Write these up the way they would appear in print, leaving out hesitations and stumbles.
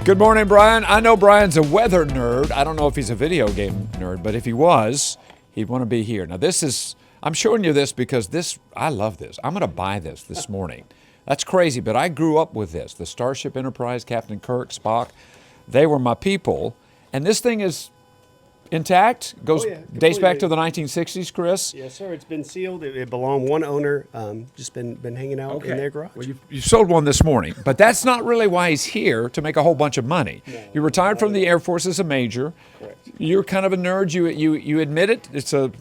Good morning, Brian. I know Brian's a weather nerd. I don't know if he's a video game nerd, but if he was, he'd want to be here. Now, I'm showing you this because I love this. I'm going to buy this morning. That's crazy, but I grew up with this. The Starship Enterprise, Captain Kirk, Spock, they were my people. And this thing is intact, dates back to the 1960s, Chris. Yes, sir. It's been sealed. It belonged one owner. Just been hanging out in their garage. Well, you sold one this morning, but that's not really why he's here, to make a whole bunch of money. No, you retired from the Air Force as a major. Correct. You're kind of a nerd. You admit it. It's a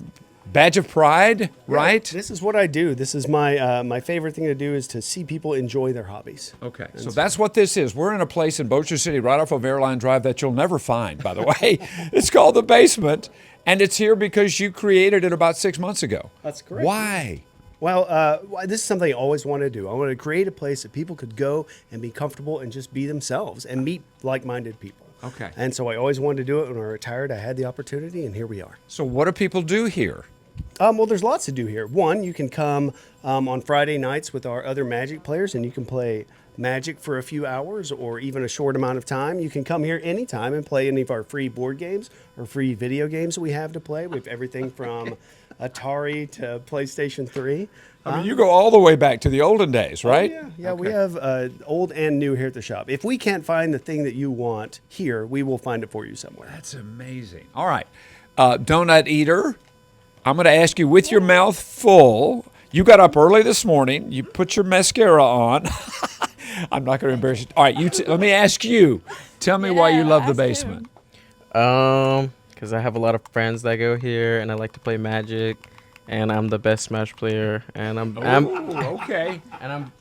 badge of pride, right? This is what I do. This is my favorite thing to do, is to see people enjoy their hobbies. Okay, so that's what this is. We're in a place in Bossier City right off of Airline Drive that you'll never find, by the way. It's called The Basement, and it's here because you created it about 6 months ago. That's correct. Why? Well, this is something I always wanted to do. I wanted to create a place that people could go and be comfortable and just be themselves and meet like-minded people. Okay. And so I always wanted to do it. When I retired, I had the opportunity, and here we are. So what do people do here? Well, there's lots to do here. One, you can come on Friday nights with our other Magic players, and you can play Magic for a few hours or even a short amount of time. You can come here anytime and play any of our free board games or free video games that we have to play. We have everything from Atari to PlayStation 3. I mean, you go all the way back to the olden days, right? Yeah, okay. We have old and new here at the shop. If we can't find the thing that you want here, we will find it for you somewhere. That's amazing. All right. Donut eater. I'm going to ask you, with your mouth full, you got up early this morning, you put your mascara on. I'm not going to embarrass you. All right, let me ask you. Tell me why you love the basement. Because I have a lot of friends that go here, and I like to play Magic, and I'm the best Smash player, and okay. And I'm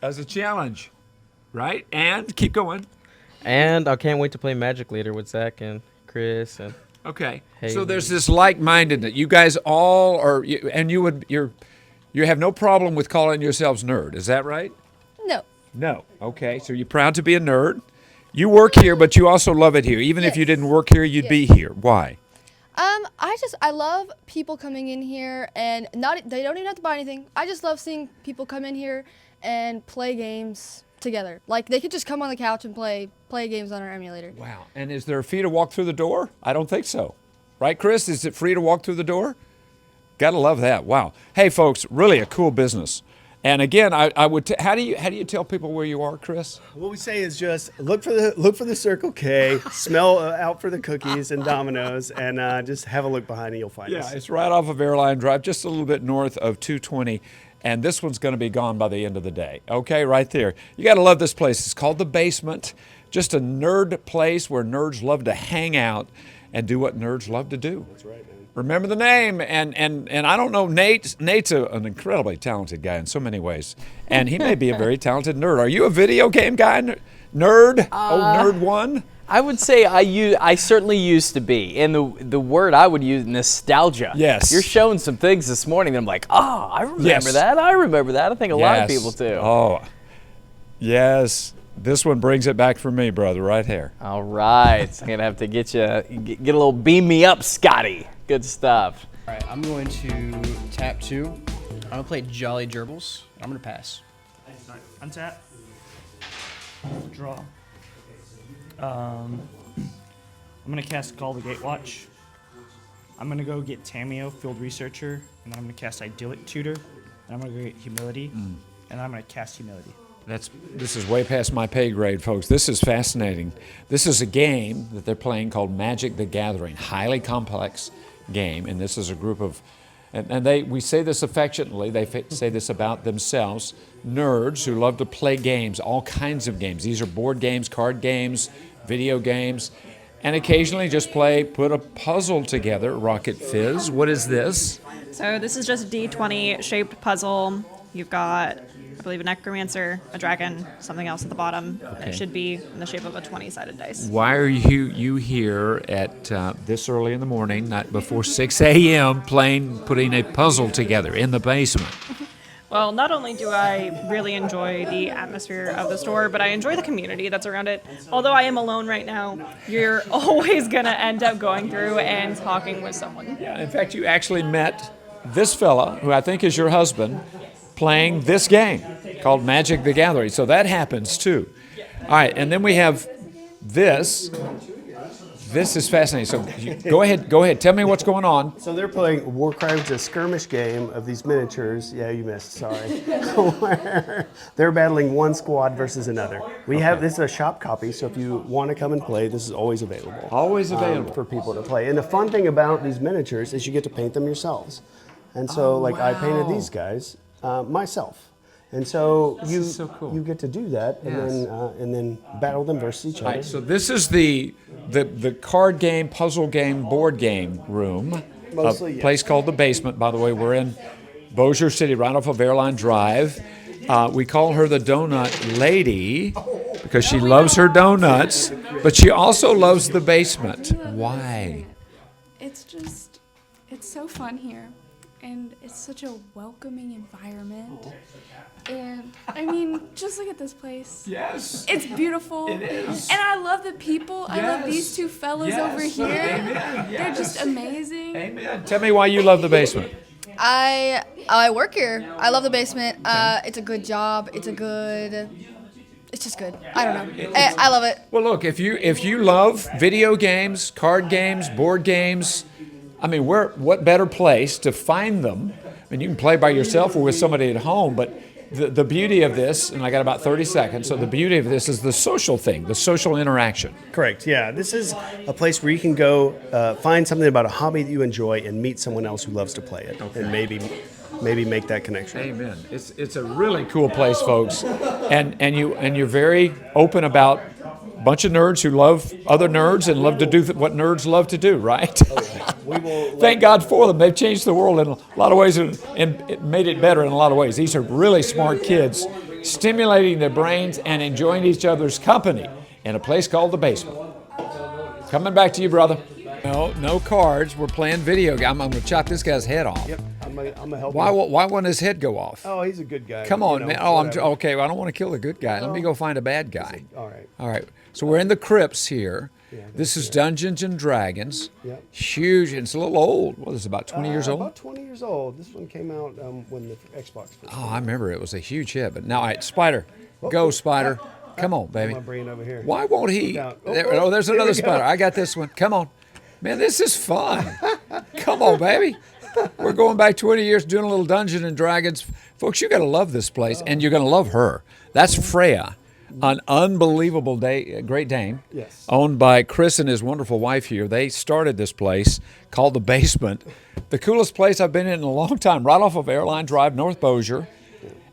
as a challenge, right? And keep going. And I can't wait to play Magic later with Zach and Chris and. Okay, Haley. So there's this like-mindedness. You guys all are, and you have no problem with calling yourselves nerd. Is that right? No. No. Okay, so you're proud to be a nerd. You work here, but you also love it here. Even if you didn't work here, you'd be here. Why? I love people coming in here, and they don't even have to buy anything. I just love seeing people come in here and play games together. Like, they could just come on the couch and play games on our emulator. Wow. And is there a fee to walk through the door? I don't think so. Right, Chris? Is it free to walk through the door? Gotta love that. Wow. Hey, folks, really a cool business. And again, I would. How do you tell people where you are, Chris? What we say is just look for the Circle K, smell out for the cookies and Domino's, and just have a look behind, and you'll find us. Yeah, it's right off of Airline Drive, just a little bit north of 220. And this one's going to be gone by the end of the day. Okay, right there. You got to love this place. It's called The Basement. Just a nerd place where nerds love to hang out and do what nerds love to do. That's right, man. Remember the name. And I don't know, Nate's an incredibly talented guy in so many ways. And he may be a very talented nerd. Are you a video game guy, nerd? Nerd one? I would say I certainly used to be. And the word I would use, nostalgia. Yes. You're showing some things this morning that I'm like, I remember that. I remember that. I think a lot of people do. Oh, yes. This one brings it back for me, brother, right here. All right. I'm going to have to get a little beam me up, Scotty. Good stuff. All right, I'm going to tap 2. I'm going to play Jolly Gerbils. I'm going to pass. All right, untap. Draw. I'm going to cast Call the Gatewatch. I'm going to go get Tameo, Field Researcher, and then I'm going to cast Idyllic Tutor, and I'm going to go get Humility, and I'm going to cast Humility. This is way past my pay grade, folks. This is fascinating. This is a game that they're playing called Magic the Gathering, highly complex game, and this is a group of, we say this affectionately, they say this about themselves, nerds who love to play games, all kinds of games. These are board games, card games, video games, and occasionally just put a puzzle together. Rocket Fizz, what is this? So this is just a D20 shaped puzzle. You've got, I believe, a necromancer, a dragon, something else at the bottom. Okay. It should be in the shape of a 20-sided dice. Why are you here at this early in the morning, not before 6 a.m., putting a puzzle together in the basement? Well, not only do I really enjoy the atmosphere of the store, but I enjoy the community that's around it. Although I am alone right now, you're always going to end up going through and talking with someone. Yeah, in fact, you actually met this fella, who I think is your husband, playing this game called Magic the Gathering. So that happens too. All right, and then we have this is fascinating. So go ahead. Tell me what's going on. So they're playing Warcry, which is a skirmish game of these miniatures. Yeah, you missed. Sorry. Where they're battling one squad versus another. This is a shop copy, so if you want to come and play, this is always available. Always available for people to play. And the fun thing about these miniatures is you get to paint them yourselves. And so, I painted these guys myself. And so you get to do that, and then battle them versus each other. All right, so this is the card game, puzzle game, board game room. Mostly, a yes. place called the Basement. By the way, we're in Bossier City, right off of Airline Drive. We call her the Donut Lady because she loves her donuts, but she also loves the basement. Why? It's so fun here, and it's such a welcoming environment. And I mean, just look at this place. Yes. It's beautiful. It is. And I love the people. I love Yes. these two fellas Yes. over here. Amen. They're just Yes. amazing. Amen. Tell me why you love the basement. I work here. I love the basement. It's a good job. It's just good. I don't know. I love it. Well, look, if you love video games, card games, board games, I mean, what better place to find them? I mean, you can play by yourself or with somebody at home, but the beauty of this, and I got about 30 seconds, so the beauty of this is the social thing, the social interaction. Correct. Yeah, this is a place where you can go find something about a hobby that you enjoy and meet someone else who loves to play it, and maybe make that connection. Amen. It's a really cool place, folks, and you're very open about a bunch of nerds who love other nerds and love to do what nerds love to do, right? Thank God for them. They've changed the world in a lot of ways and it made it better in a lot of ways. These are really smart kids stimulating their brains and enjoying each other's company in a place called the Basement. Coming back to you, brother. No cards. We're playing video game. I'm going to chop this guy's head off. Yep, I'm gonna help. Why you. won't his head go off? Oh, he's a good guy. Come on, you know, man. Oh, whatever. okay. Well, I don't want to kill the good guy. Let me go find a bad guy. All right. All right. So we're in the crypts here. Yeah, This is Dungeons and Dragons. Yep. Huge. And it's a little old. What is it, about 20 years old? About 20 years old. This one came out when the Xbox first. Oh, I remember it was a huge hit. But now, all right, Spider. Go, Spider. Come on, baby. I'm gonna bring it over here. Why won't he? Look out. There's Here we another go. Spider. I got this one. Come on. Man, this is fun. Come on, baby. We're going back 20 years doing a little Dungeons and Dragons. Folks, you're going to love this place, and you're going to love her. That's Freya, an unbelievable Great Dane, Yes. owned by Chris and his wonderful wife here. They started this place called the Basement. The coolest place I've been in a long time, right off of Airline Drive, North Bossier.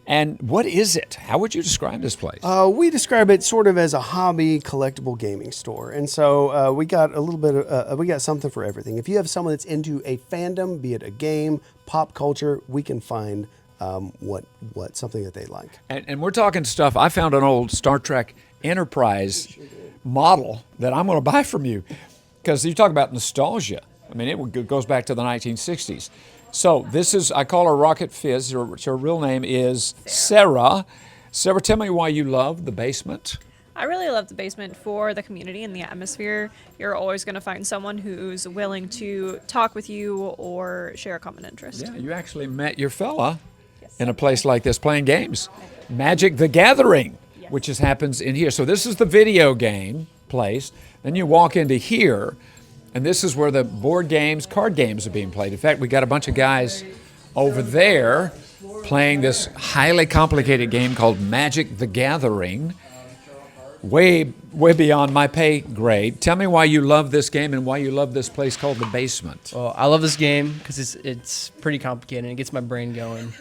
And what is it? How would you describe this place? We describe it sort of as a hobby collectible gaming store, and so we got a little bit of we got something for everything. If you have someone that's into a fandom, be it a game, pop culture, we can find what something that they like. And we're talking stuff. I found an old Star Trek Enterprise model that I'm going to buy from you because you talk about nostalgia. I mean, it goes back to the 1960s. So this is, I call her Rocket Fizz. Her real name is Sarah. Sarah, tell me why you love the Basement. I really love the basement for the community and the atmosphere. You're always going to find someone who's willing to talk with you or share a common interest. Yeah, you actually met your fella in a place like this playing games. Magic the Gathering, which happens in here. So this is the video game place. Then you walk into here, and this is where the board games, card games are being played. In fact, we got a bunch of guys over there playing this highly complicated game called Magic the Gathering. Way beyond my pay grade. Tell me why you love this game and why you love this place called the Basement. Well, I love this game because it's pretty complicated and it gets my brain going.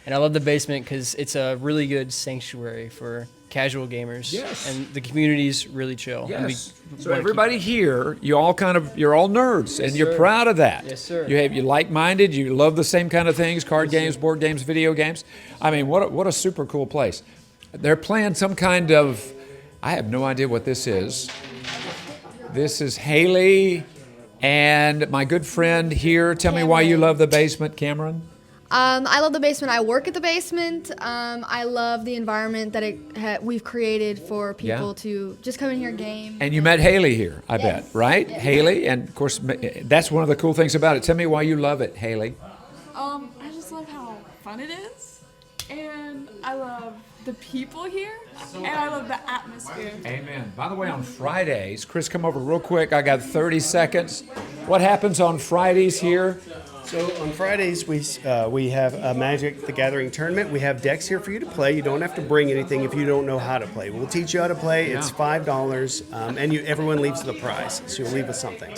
And I love the basement because it's a really good sanctuary for casual gamers. Yes. And the community's really chill. And Yes. So wanna keep- everybody here, you're all you're all nerds, and you're sir. proud of that. Yes, sir. You're like-minded. You love the same kind of things: card games, board games, video games. I mean, what a super cool place. They're playing some kind of. I have no idea what this is. This is Haley and my good friend here. Tell me why you love the basement, Cameron. I love the basement. I work at the basement. I love the environment that we've created for people Yeah. to just come in here and game. And you met Haley here, I bet, right? Haley, and of course, that's one of the cool things about it. Tell me why you love it, Haley. I just love how fun it is, and I love the people here, and I love the atmosphere. Amen. By the way, on Fridays, Chris, come over real quick. I got 30 seconds. What happens on Fridays here? So on Fridays, we have a Magic the Gathering tournament. We have decks here for you to play. You don't have to bring anything if you don't know how to play. We'll teach you how to play. It's $5, and everyone leaves with a prize, so you'll leave with something.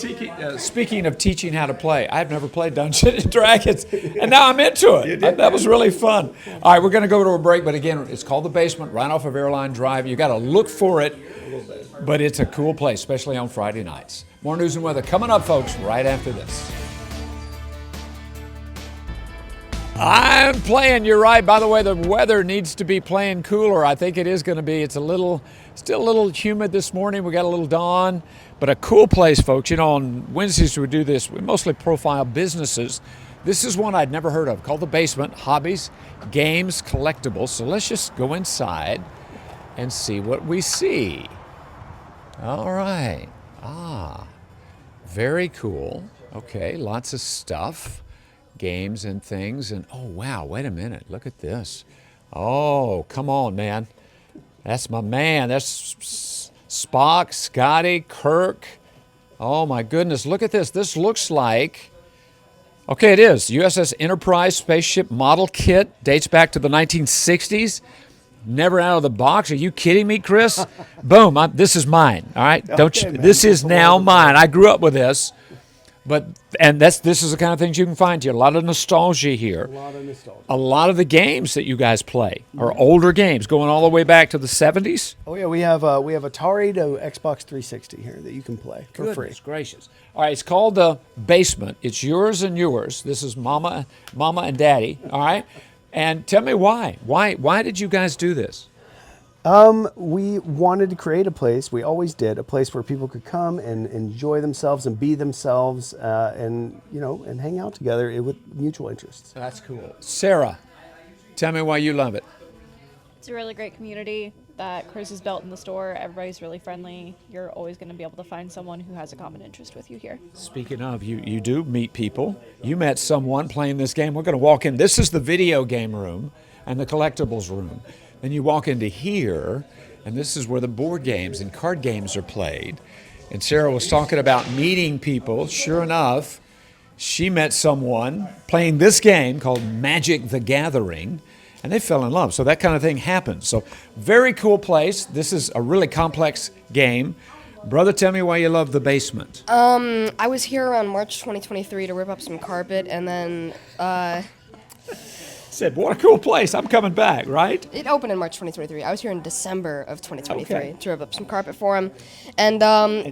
Speaking of teaching how to play, I've never played Dungeons and Dragons, and now I'm into it. That was really fun. All right, we're going to go to a break, but again, it's called The Basement, right off of Airline Drive. You got to look for it, but it's a cool place, especially on Friday nights. More news and weather coming up, folks, right after this. I'm playing, you're right. By the way, the weather needs to be playing cooler. I think it is going to be. It's still a little humid this morning. We got a little dawn, but a cool place, folks. You know, on Wednesdays we do this. We mostly profile businesses. This is one I'd never heard of, called The Basement, Hobbies, Games, Collectibles. So let's just go inside and see what we see. All right. Very cool. Okay, lots of stuff. Games and things, and oh wow, wait a minute, look at this. Oh, come on, man. That's my man. That's Spock, Scotty, Kirk. Oh my goodness, look at this. This looks like, okay, it is USS Enterprise spaceship model kit, dates back to the 1960s. Never out of the box. Are you kidding me, Chris? Boom, this is mine. All right, this is now mine. I grew up with this. This is the kind of things you can find here. A lot of nostalgia here. A lot of nostalgia. A lot of the games that you guys play are older games, going all the way back to the 70s. Oh yeah, we have Atari to Xbox 360 here that you can play for free. Goodness gracious! All right, it's called The Basement. It's yours and yours. This is Mama and Daddy. All right, and tell me why. Why did you guys do this? We wanted to create a place, we always did, a place where people could come and enjoy themselves and be themselves and hang out together with mutual interests. That's cool. Sarah, tell me why you love it. It's a really great community that Chris has built in the store. Everybody's really friendly. You're always going to be able to find someone who has a common interest with you here. Speaking of, you do meet people. You met someone playing this game. We're going to walk in. This is the video game room and the collectibles room. Then you walk into here, and this is where the board games and card games are played. And Sarah was talking about meeting people. Sure enough, she met someone playing this game called Magic the Gathering, and they fell in love. So that kind of thing happens. So very cool place. This is a really complex game. Brother, tell me why you love The Basement. I was here around March 2023 to rip up some carpet, and then said, what a cool place. I'm coming back, right? it opened in March 2023. I was here in December of 2023 to rip up some carpet for him, and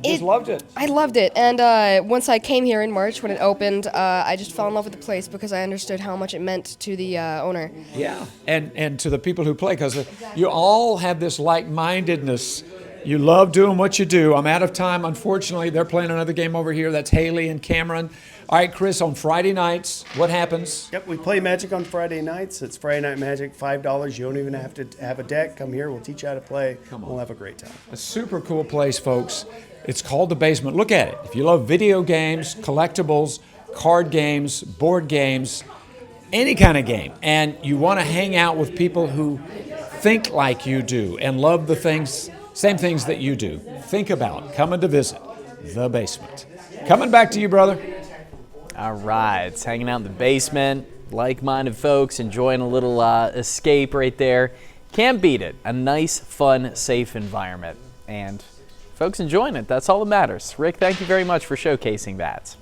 just loved it. I loved it, and once I came here in March when it opened, I just fell in love with the place because I understood how much it meant to the owner. Yeah, and to the people who play, because you all have this like-mindedness. You love doing what you do. I'm out of time, unfortunately. They're playing another game over here. That's Haley and Cameron. All right, Chris, on Friday nights, what happens? Yep, we play Magic on Friday nights. It's Friday Night Magic, $5. You don't even have to have a deck. Come here, we'll teach you how to play. We'll have a great time. A super cool place, folks. It's called The Basement. Look at it. If you love video games, collectibles, card games, board games, any kind of game, and you want to hang out with people who think like you do and love the same things that you do, think about coming to visit The Basement. Coming back to you, brother. All right, it's hanging out in the basement, like-minded folks, enjoying a little escape right there. Can't beat it. A nice, fun, safe environment. And folks enjoying it. That's all that matters. Rick, thank you very much for showcasing that.